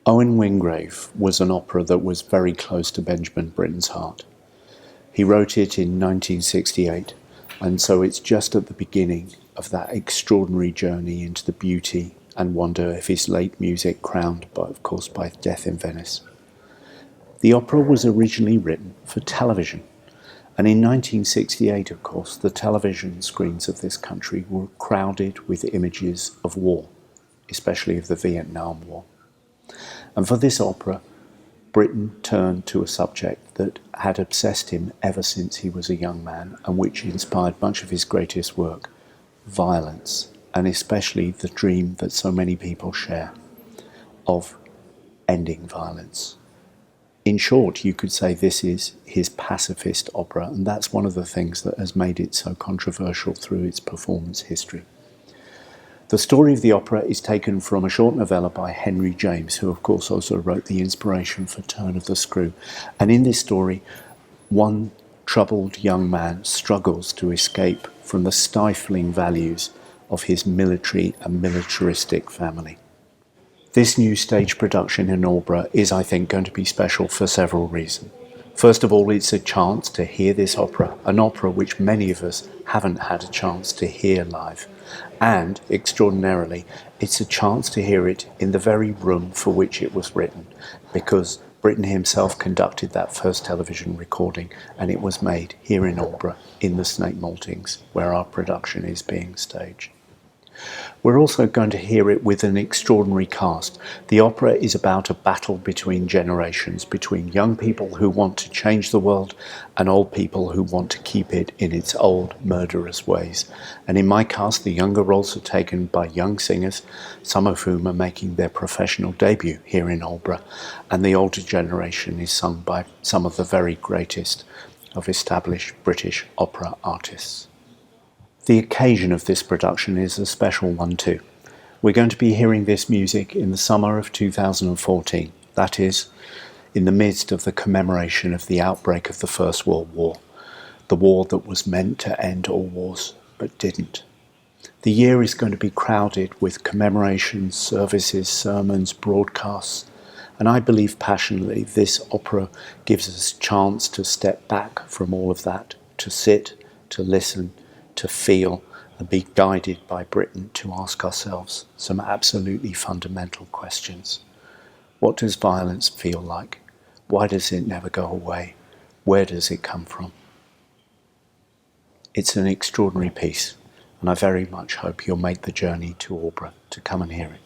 Owen Wingrave was an opera that was very close to Benjamin Britten's heart. He wrote it in 1968, and so it's just at the beginning of that extraordinary journey into the beauty and wonder of his late music, crowned, of course, by Death in Venice. The opera was originally written for television, and in 1968, of course, the television screens of this country were crowded with images of war, especially of the Vietnam War. And for this opera, Britten turned to a subject that had obsessed him ever since he was a young man, and which inspired much of his greatest work: violence, and especially the dream that so many people share of ending violence. In short, you could say this is his pacifist opera, and that's one of the things that has made it so controversial through its performance history. The story of the opera is taken from a short novella by Henry James, who of course also wrote the inspiration for Turn of the Screw. And in this story, one troubled young man struggles to escape from the stifling values of his military and militaristic family. This new stage production in Aldeburgh is, I think, going to be special for several reasons. First of all, it's a chance to hear this opera, an opera which many of us haven't had a chance to hear live. And, extraordinarily, it's a chance to hear it in the very room for which it was written, because Britten himself conducted that first television recording, and it was made here in Aldeburgh, in the Snake Maltings, where our production is being staged. We're also going to hear it with an extraordinary cast. The opera is about a battle between generations, between young people who want to change the world and old people who want to keep it in its old murderous ways. And in my cast, the younger roles are taken by young singers, some of whom are making their professional debut here in Aldeburgh, and the older generation is sung by some of the very greatest of established British opera artists. The occasion of this production is a special one too. We're going to be hearing this music in the summer of 2014, that is, in the midst of the commemoration of the outbreak of the First World War, the war that was meant to end all wars but didn't. The year is going to be crowded with commemorations, services, sermons, broadcasts, and I believe passionately this opera gives us a chance to step back from all of that, to sit, to listen, to feel, and be guided by Britten to ask ourselves some absolutely fundamental questions. What does violence feel like? Why does it never go away? Where does it come from? It's an extraordinary piece, and I very much hope you'll make the journey to Aldeburgh to come and hear it.